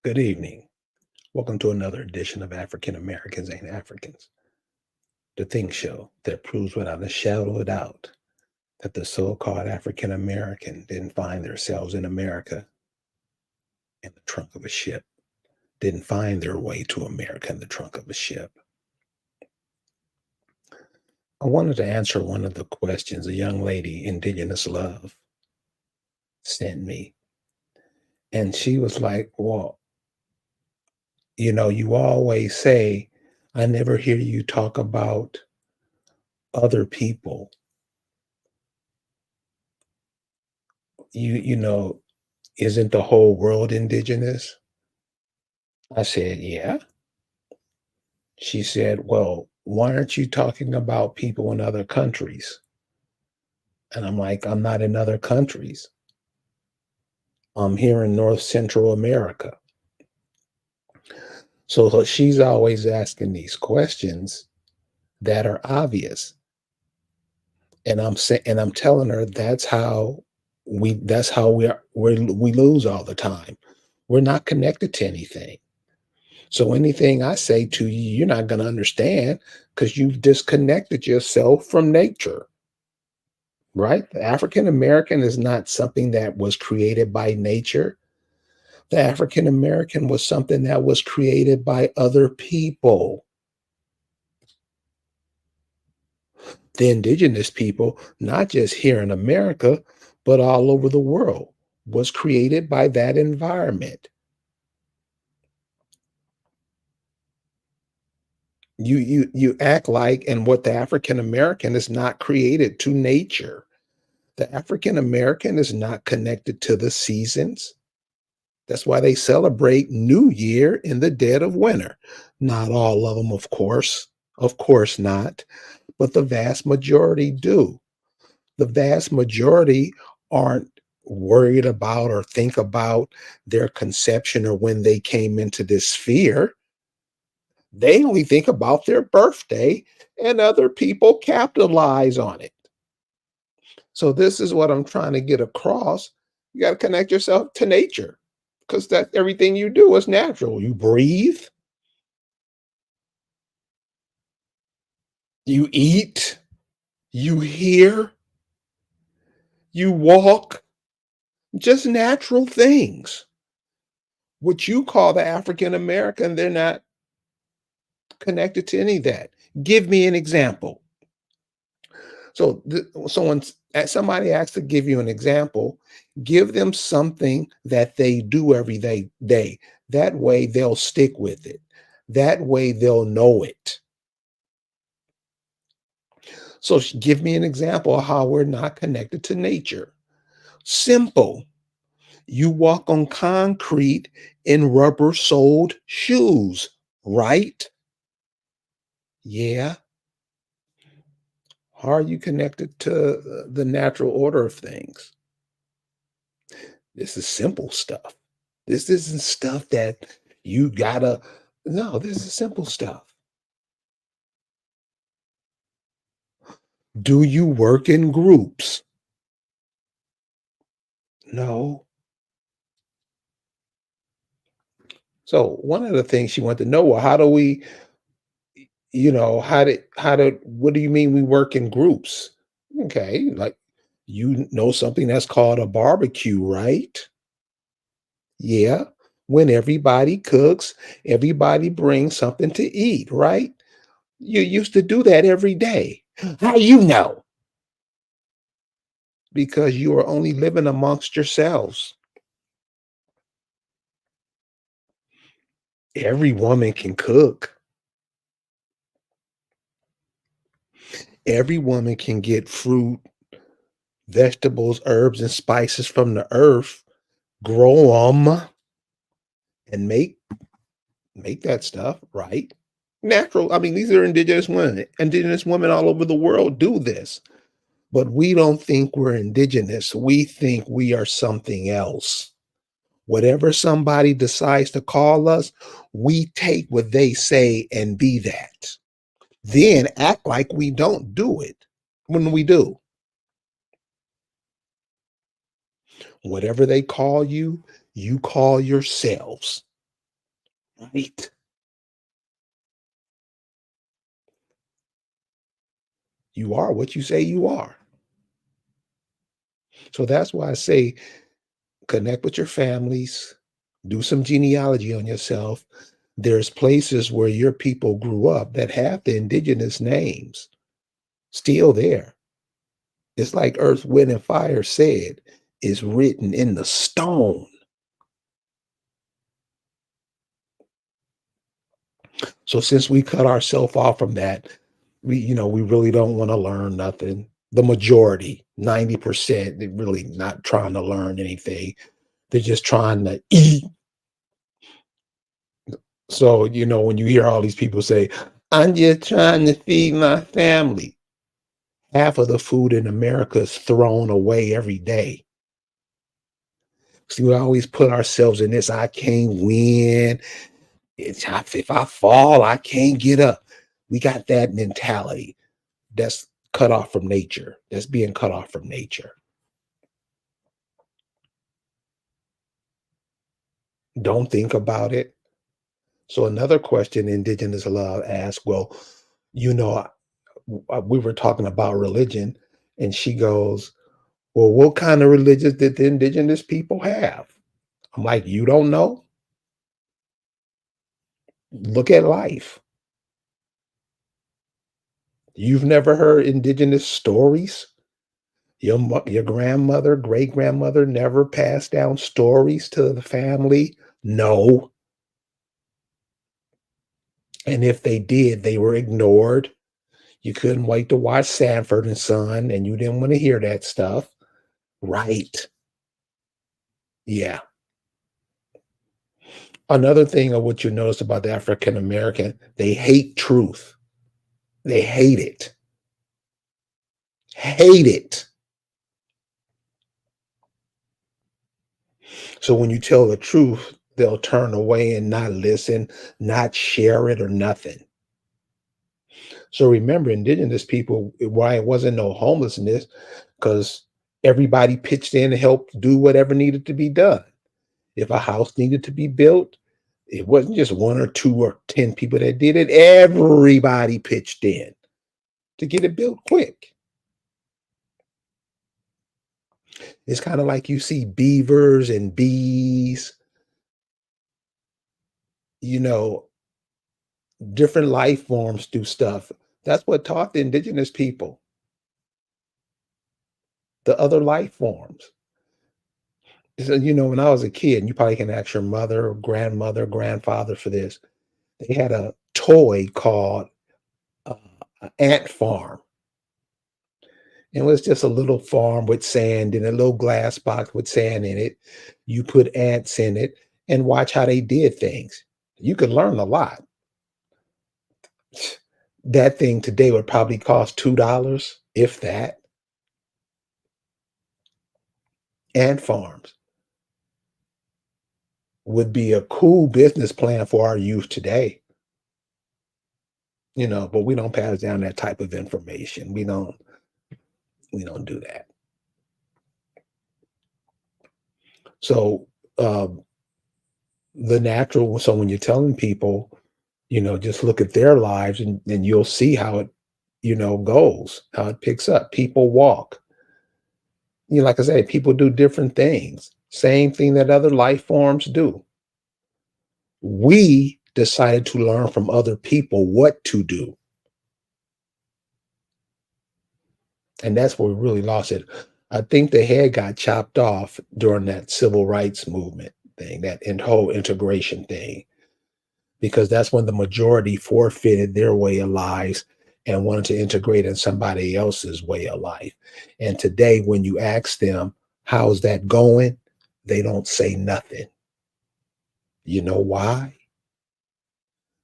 Good evening. Welcome to another edition of African Americans Ain't Africans, the Think Show that proves without a shadow of a doubt that the so called African American didn't find themselves in America in the trunk of a ship, didn't find their way to America in the trunk of a ship. I wanted to answer one of the questions a young lady, Indigenous Love, sent me. And she was like, well, you always say, I never hear you talk about other people. You know, isn't the whole world indigenous? I said, yeah. She said, well, why aren't you talking about people in other countries? And I'm like, I'm not in other countries. I'm here in North Central America. So she's always asking these questions that are obvious. And I'm saying, and I'm telling her that's how we lose all the time. We're not connected to anything. So anything I say to you, you're not going to understand because you've disconnected yourself from nature, right? The African American is not something that was created by nature. The African American was something that was created by other people. The indigenous people, not just here in America, but all over the world, was created by that environment. You act like and what the African American is not created to nature. The African American is not connected to the seasons. That's why they celebrate New Year in the dead of winter. Not all of them, of course not, but the vast majority do. The vast majority aren't worried about or think about their conception or when they came into this sphere. They only think about their birthday, and other people capitalize on it. So this is what I'm trying to get across. You got to connect yourself to nature because that everything you do is natural. You breathe, you eat, you hear, you walk, just natural things. What you call the African American, they're not connected to any of that. Give me an example. So someone somebody asks to give you an example, give them something that they do every day. That way they'll stick with it. That way they'll know it. So give me an example of how we're not connected to nature. Simple. You walk on concrete in rubber soled shoes, right? Yeah. How are you connected to the natural order of things? This is simple stuff. This isn't stuff that you gotta, no, this is simple stuff. Do you work in groups? No. So one of the things she wanted to know, well, how do we, what do you mean we work in groups? Okay, like you know something that's called a barbecue, right? Yeah. When everybody cooks, everybody brings something to eat, right? You used to do that every day. How you know? Because you are only living amongst yourselves. Every woman can cook. Every woman can get fruit, vegetables, herbs, and spices from the earth, grow them, and make that stuff, right? Natural. I mean, these are indigenous women. Indigenous women all over the world do this. But we don't think we're indigenous. We think we are something else. Whatever somebody decides to call us, we take what they say and be that. Then act like we don't do it when we do. Whatever they call you, you call yourselves. Right. You are what you say you are. So that's why I say connect with your families, do some genealogy on yourself. There's places where your people grew up that have the indigenous names still there. It's like Earth, Wind, and Fire said, is written in the stone. So since we cut ourselves off from that, we really don't want to learn nothing. The majority, 90%, they're really not trying to learn anything. They're just trying to eat. So, when you hear all these people say, I'm just trying to feed my family. Half of the food in America is thrown away every day. See, we always put ourselves in this, I can't win. If I fall, I can't get up. We got that mentality. That's cut off from nature. That's being cut off from nature. Don't think about it. So another question Indigenous Love asked, well, you know, we were talking about religion, and she goes, well, what kind of religions did the indigenous people have? I'm like, you don't know? Look at life. You've never heard indigenous stories? Your grandmother, great grandmother never passed down stories to the family? No. And if they did, they were ignored. You couldn't wait to watch Sanford and Son, and you didn't want to hear that stuff. Right. Yeah. Another thing of what you notice about the African American, they hate truth. They hate it. Hate it. So when you tell the truth, they'll turn away and not listen, not share it or nothing. So remember, indigenous people, why it wasn't no homelessness, because everybody pitched in to help do whatever needed to be done. If a house needed to be built, it wasn't just one or two or 10 people that did it. Everybody pitched in to get it built quick. It's kind of like you see beavers and bees, you know, different life forms do stuff. That's what taught the indigenous people, the other life forms. So, when I was a kid, and you probably can ask your mother, or grandmother, grandfather for this. They had a toy called an ant farm. It was just a little farm with sand in a little glass box with sand in it. You put ants in it and watch how they did things. You could learn a lot. That thing today would probably cost $2, if that. Ant farms would be a cool business plan for our youth today, but we don't pass down that type of information. We don't do that. So so when you're telling people, just look at their lives and you'll see how it, goes, how it picks up. People walk. Like I said, people do different things. Same thing that other life forms do. We decided to learn from other people what to do. And that's where we really lost it. I think the head got chopped off during that civil rights movement thing, that whole integration thing, because that's when the majority forfeited their way of lives and wanted to integrate in somebody else's way of life. And today, when you ask them, how's that going? They don't say nothing. You know why?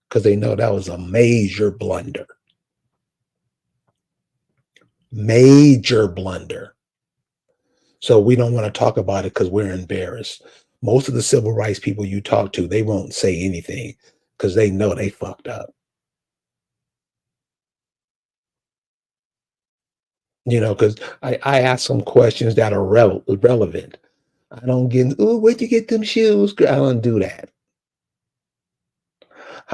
Because they know that was a major blunder. Major blunder. So we don't want to talk about it because we're embarrassed. Most of the civil rights people you talk to, they won't say anything because they know they fucked up. Because I ask some questions that are relevant. I don't get, oh, where'd you get them shoes? I don't do that.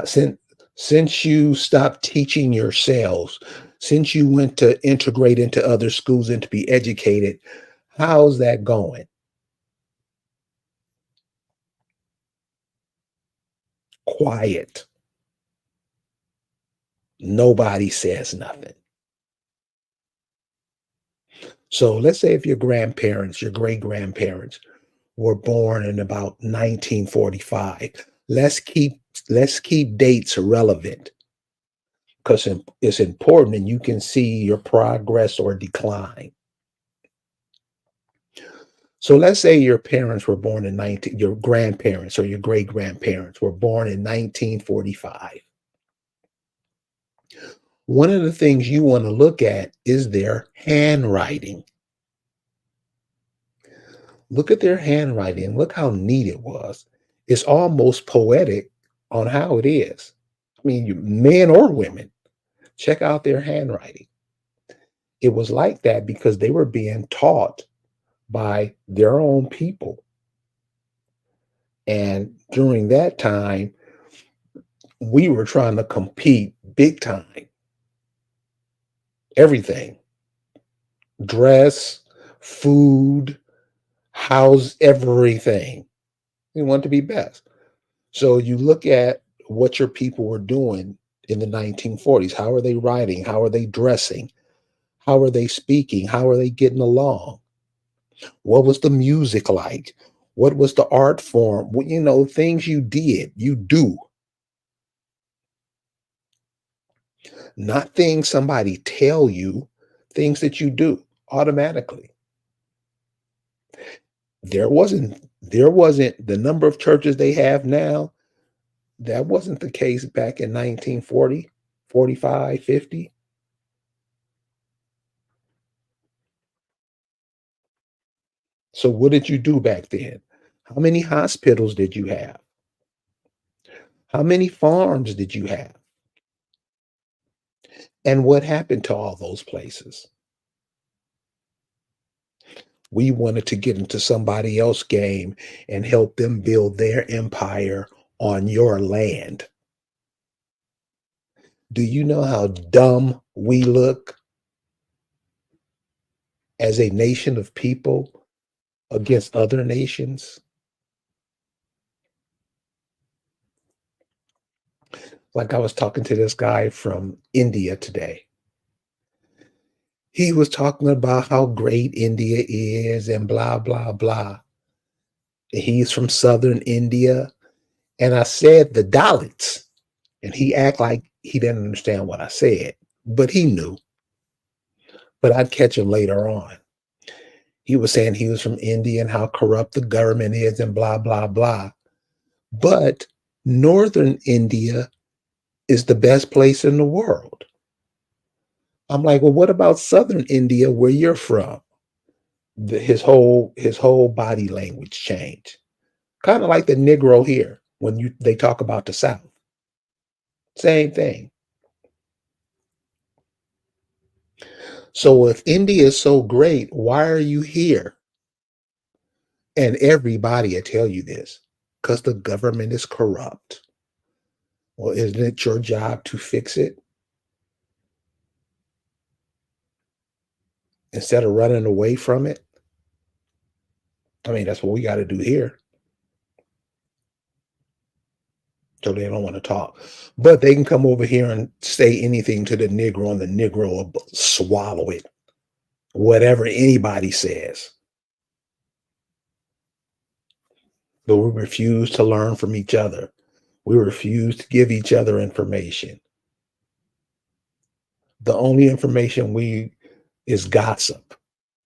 Since since you stopped teaching yourselves, since you went to integrate into other schools and to be educated, how's that going? Quiet. Nobody says nothing. So let's say if your grandparents, your great grandparents were born in about 1945. Let's keep let's keep dates relevant because it's important and you can see your progress or decline. So let's say your parents were born in 19 your grandparents or your great grandparents were born in 1945. One of the things you want to look at is their handwriting. Look at their handwriting. Look how neat it was. It's almost poetic on how it is. I mean, men or women, check out their handwriting. It was like that because they were being taught by their own people. And during that time, we were trying to compete big time. Everything, dress, food, house, everything. We want to be best. So you look at what your people were doing in the 1940s. How are they writing? How are they dressing? How are they speaking? How are they getting along? What was the music like? What was the art form? Things you did, you do, not things somebody tell you, things that you do automatically. There wasn't the number of churches they have now. That wasn't the case back in 1940, 45, 50. So what did you do back then? How many hospitals did you have? How many farms did you have? And what happened to all those places? We wanted to get into somebody else's game and help them build their empire on your land. Do you know how dumb we look as a nation of people against other nations? Like I was talking to this guy from India today. He was talking about how great India is and blah, blah, blah. He's from southern India. And I said the Dalits. And he act like he didn't understand what I said, but he knew. But I'd catch him later on. He was saying he was from India and how corrupt the government is and blah, blah, blah. But northern India is the best place in the world. I'm like, well, what about southern India where you're from? His whole body language changed. Kind of like the Negro here when they talk about the South. Same thing. So if India is so great, why are you here? And everybody will tell you this because the government is corrupt. Well, isn't it your job to fix it instead of running away from it? I mean, that's what we got to do here. So they don't want to talk. But they can come over here and say anything to the Negro, and the Negro will swallow it, whatever anybody says. But we refuse to learn from each other. We refuse to give each other information. The only information we is gossip,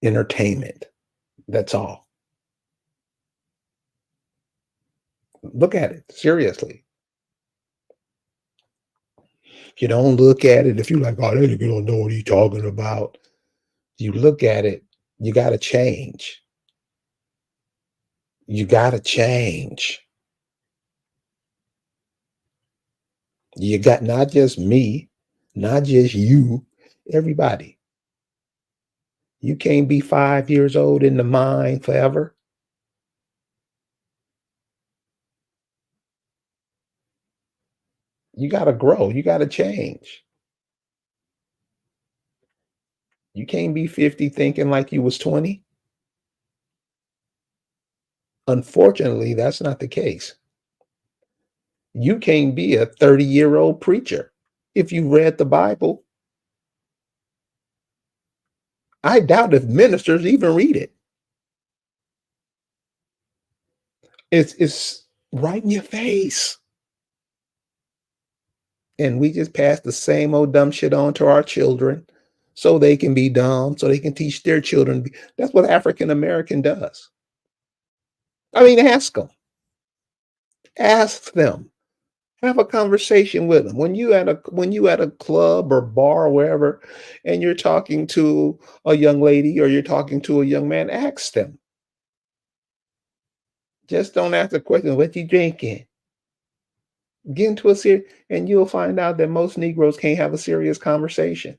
entertainment. That's all. Look at it seriously. You don't look at it if you're like, oh, that nigga don't know what he's talking about. You look at it, you got to change. You got to change. You got not just me, not just you, everybody. You can't be 5 years old in the mind forever. You got to grow. You got to change. You can't be 50 thinking like you was 20. Unfortunately, that's not the case. You can't be a 30-year-old preacher. If you read the Bible, I doubt if ministers even read it. It's right in your face. And we just pass the same old dumb shit on to our children so they can be dumb, so they can teach their children. That's what African American does. I mean, ask them. Ask them. Have a conversation with them. When you at a club or bar or wherever, and you're talking to a young lady or you're talking to a young man, ask them. Just don't ask the question, "What you drinking?" Get into a serious, and you'll find out that most Negroes can't have a serious conversation.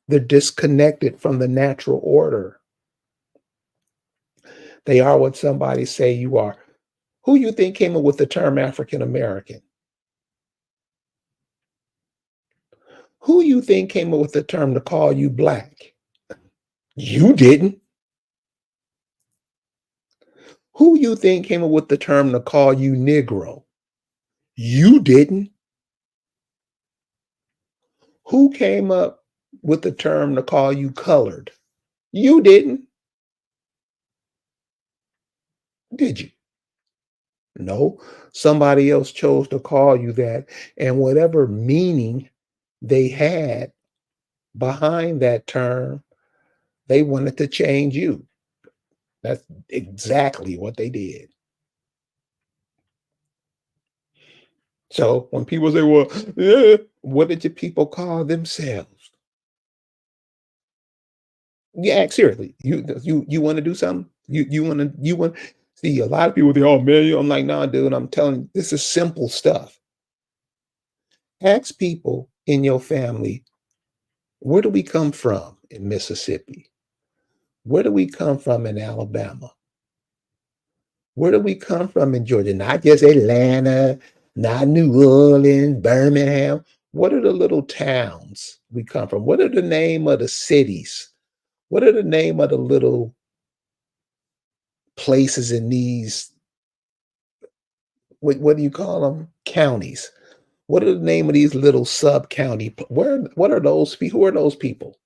They're disconnected from the natural order. They are what somebody say you are. Who you think came up with the term African American? Who you think came up with the term to call you black? You didn't. Who you think came up with the term to call you Negro? You didn't. Who came up with the term to call you colored? You didn't. Did you? No. Somebody else chose to call you that. And whatever meaning they had behind that term, they wanted to change you. That's exactly what they did. So when people say, well, what did your people call themselves? Yeah, seriously. You want to do something? You want see a lot of people think, oh man, I'm like, nah, dude, I'm telling you, this is simple stuff. Ask people in your family, where do we come from in Mississippi? Where do we come from in Alabama? Where do we come from in Georgia? Not just Atlanta, not New Orleans, Birmingham. What are the little towns we come from? What are the name of the cities? What are the name of the little places in these, what do you call them? Counties. What are the name of these little sub county? What are those people? Who are those people?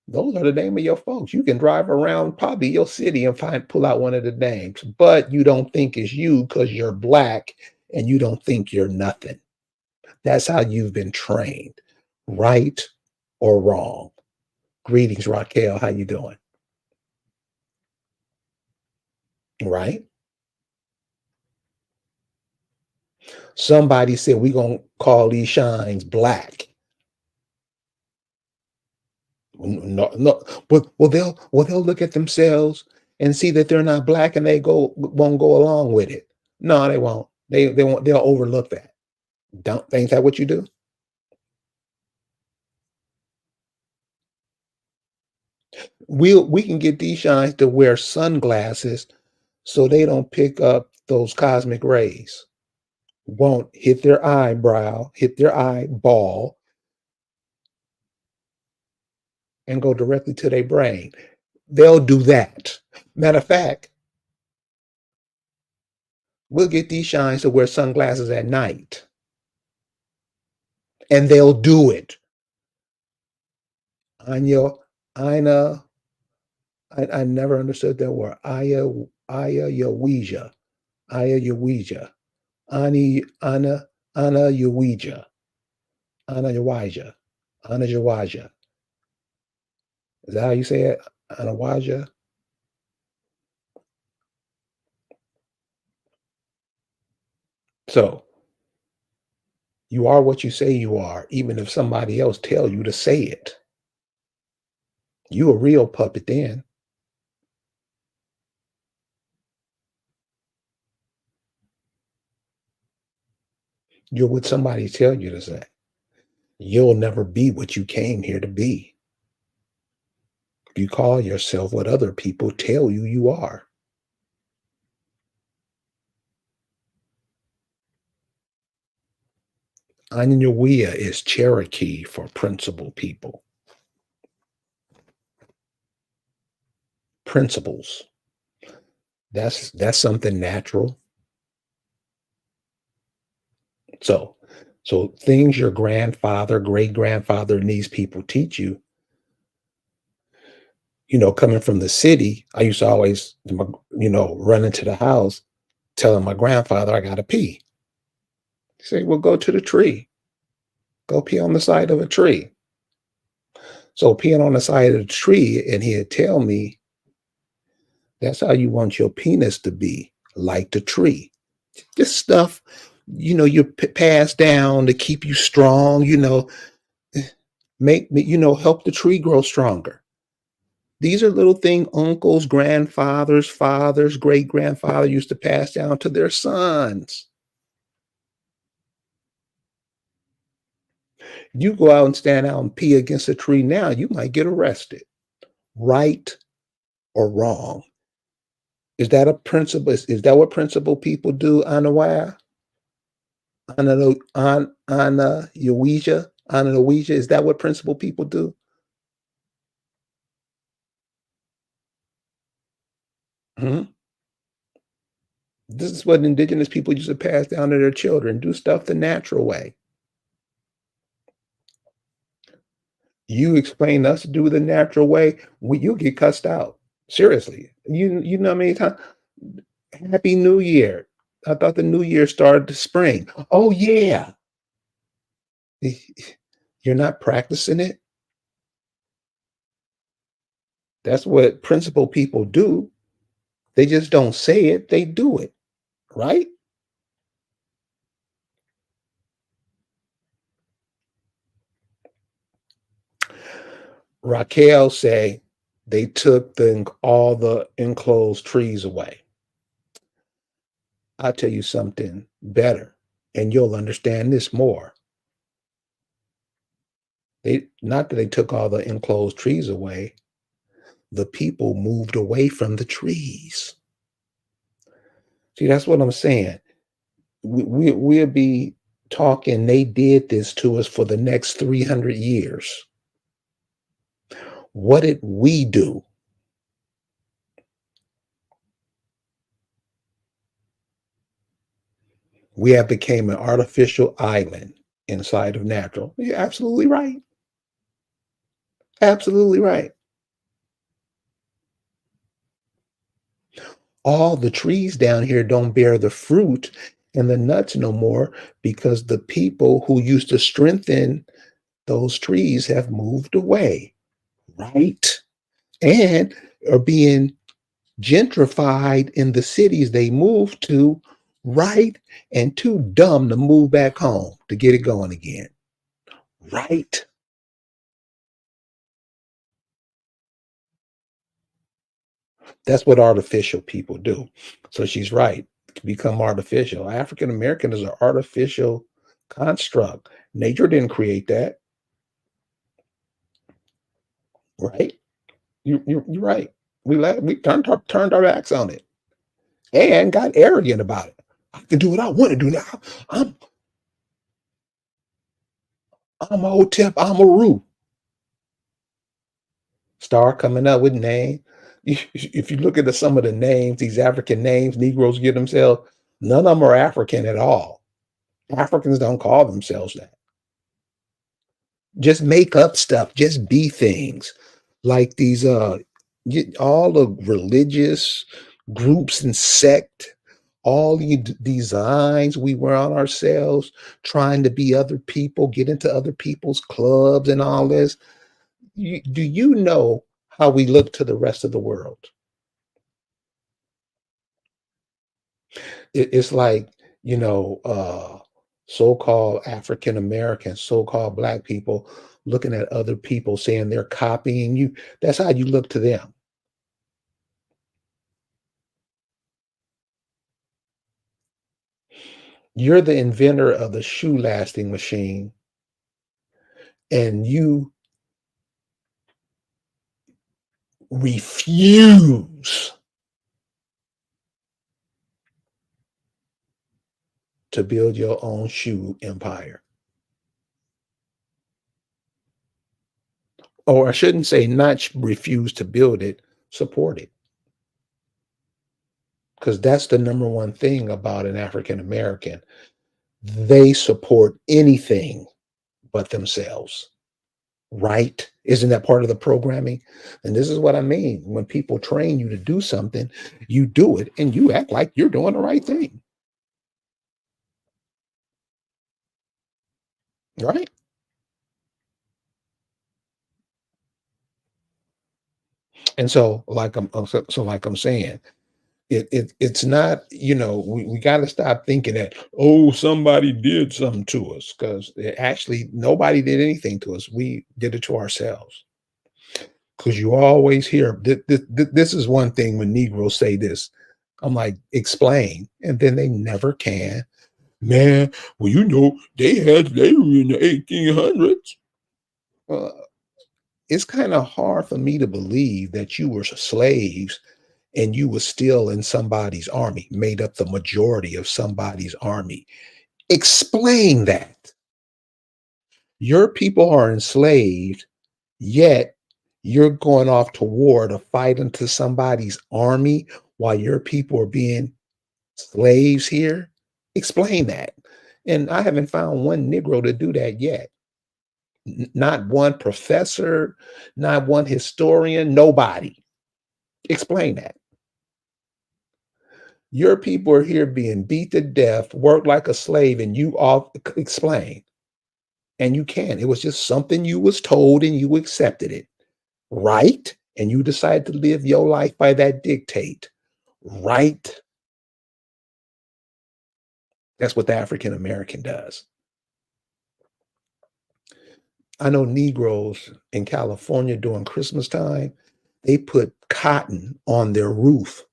Those are the name of your folks. You can drive around probably your city and pull out one of the names, but you don't think it's you because you're black and you don't think you're nothing. That's how you've been trained, right or wrong. Greetings, Raquel. How you doing? Right? Somebody said we're gonna call these shines black. No, no. Well, they'll look at themselves and see that they're not black, and they won't go along with it. No, they won't. They won't. They'll overlook that. Don't think that what you do. We can get these shines to wear sunglasses so they don't pick up those cosmic rays. Won't hit their eyebrow, hit their eyeball, and go directly to their brain. They'll do that. Matter of fact, we'll get these shines to wear sunglasses at night, and they'll do it. Anya, Ina, I never understood that word. Ayahuasca, Ayahuasca, Ani, Ana Yahuasca, Ana Yahuasca, Ana Yahuasca. Is that how you say it? Ana Yahuasca? So you are what you say you are, even if somebody else tell you to say it. You a real puppet then. You're what somebody tell you to say. You'll never be what you came here to be. You call yourself what other people tell you you are. Anyanawea is Cherokee for principal people. Principles. That's something natural. So so things your grandfather, great grandfather, and these people teach you, coming from the city, I used to always, run into the house telling my grandfather I gotta pee. He say, well, go to the tree. Go pee on the side of a tree. So peeing on the side of the tree, and he'd tell me, that's how you want your penis to be, like the tree. Just stuff, you pass down to keep you strong, make me, help the tree grow stronger. These are little things uncles, grandfathers, fathers, great grandfather used to pass down to their sons. You go out and stand out and pee against a tree now, you might get arrested. Right or wrong. Is that a principle? Is that what principal people do, Anawaya? Ana is that what principal people do? Mhm. This is what indigenous people used to pass down to their children. Do stuff the natural way. You explain us to do the natural way, you'll get cussed out. Seriously. You know how many times? Happy New Year. I thought the new year started the spring. Oh yeah. You're not practicing it. That's what principal people do. They just don't say it, they do it, right? Raquel say they took all the enclosed trees away. I'll tell you something better, and you'll understand this more. They not that they took all the enclosed trees away, the people moved away from the trees. See, that's what I'm saying. We'll be talking, they did this to us for the next 300 years. What did we do? We have became an artificial island inside of natural. You're absolutely right. Absolutely right. All the trees down here don't bear the fruit and the nuts no more because the people who used to strengthen those trees have moved away, right? And are being gentrified in the cities they moved to, right? And too dumb to move back home to get it going again, right? That's what artificial people do. So she's right. Become artificial. African American is an artificial construct. Nature didn't create that, right? You're right. We turned our backs on it and got arrogant about it. I can do what I want to do now. I'm I'm a Hotep. I'm a Roo. Star coming up with name. If you look at some of the names, these African names Negroes give themselves, none of them are African at all. Africans don't call themselves that. Just make up stuff, just be things like these all the religious groups and sect, all the designs we wear on ourselves, trying to be other people, get into other people's clubs and all this. Do you know how we look to the rest of the world? It's like, so-called African Americans, so-called Black people looking at other people saying they're copying you. That's how you look to them. You're the inventor of the shoe lasting machine, and you refuse to build your own shoe empire. or I shouldn't say not refuse to build it, support it. Because that's the number one thing about an African American. They support anything but themselves. Right? Isn't that part of the programming? And this is what I mean. When people train you to do something, you do it and you act like you're doing the right thing. Right? And so, like I'm saying, it's not, we got to stop thinking that, oh, somebody did something to us, because actually nobody did anything to us. We did it to ourselves. Because you always hear this is one thing when Negroes say this. I'm like, explain, and then they never can. Man, well, they were in the 1800s. Well, it's kind of hard for me to believe that you were slaves and you were still in somebody's army, made up the majority of somebody's army. Explain that. Your people are enslaved, yet you're going off to war to fight into somebody's army while your people are being slaves here. Explain that. And I haven't found one Negro to do that yet. Not one professor, not one historian, nobody. Explain that. Your people are here being beat to death, work like a slave, and you all explain. And you can. It was just something you was told and you accepted it. Right? And you decided to live your life by that dictate. Right? That's what the African American does. I know Negroes in California during Christmas time, they put cotton on their roof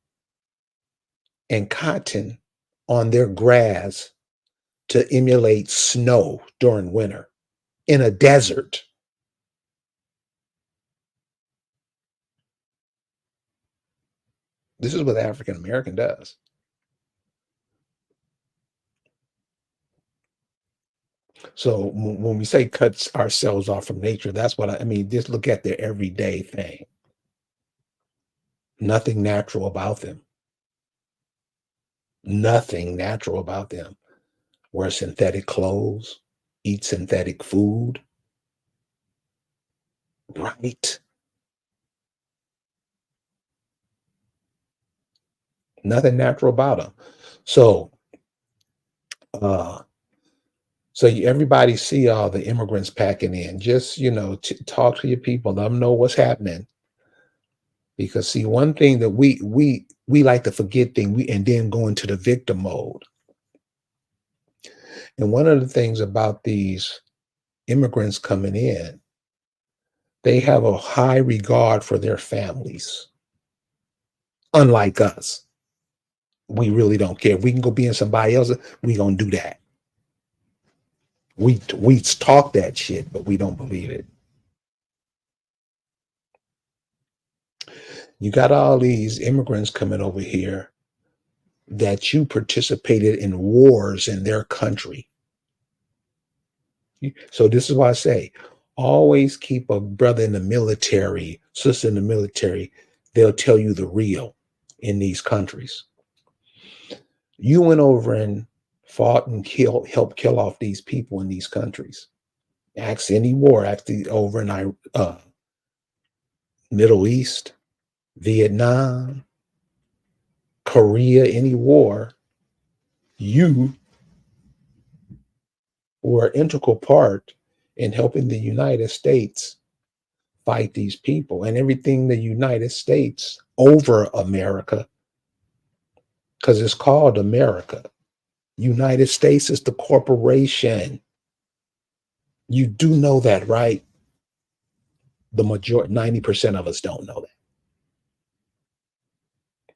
and cotton on their grass to emulate snow during winter in a desert. This is what the African American does. So when we say cuts ourselves off from nature, that's what I mean. Just look at their everyday thing. Nothing natural about them. Nothing natural about them. Wear synthetic clothes, eat synthetic food. Right. Nothing natural about them. So, uh, everybody see all the immigrants packing in. Just talk to your people, let them know what's happening. Because see, one thing that we like to forget and then go into the victim mode. And one of the things about these immigrants coming in, they have a high regard for their families. Unlike us, we really don't care. If we can go be in somebody else, we gonna do that. We talk that shit, but we don't believe it. You got all these immigrants coming over here that you participated in wars in their country. So this is why I say, always keep a brother in the military, sister in the military. They'll tell you the real in these countries. You went over and fought and helped kill off these people in these countries. Ask any war, actually over in Middle East, Vietnam, Korea, any war, you were an integral part in helping the United States fight these people, and everything the United States over America, because it's called America. United States is the corporation. You do know that, right? The majority, 90% of us don't know that.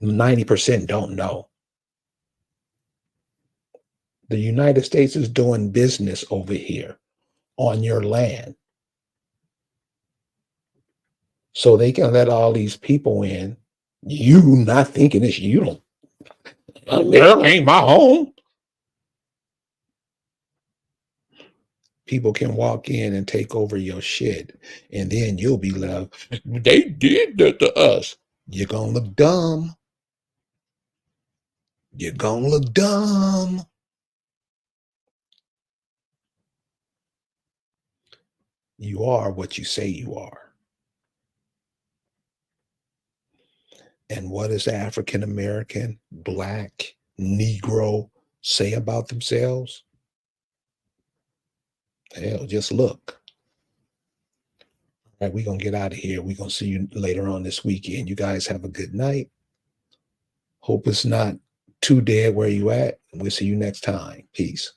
90% don't know. The United States is doing business over here on your land. So they can let all these people in. You not thinking this, you don't, America ain't my home. People can walk in and take over your shit, and then you'll be left. They did that to us. You're gonna look dumb. You're gonna look dumb. You are what you say you are. And what does African American, Black, Negro say about themselves? Hell, just look. All right, we're going to get out of here. We're going to see you later on this weekend. You guys have a good night. Hope it's not too dead where you at. We'll see you next time. Peace.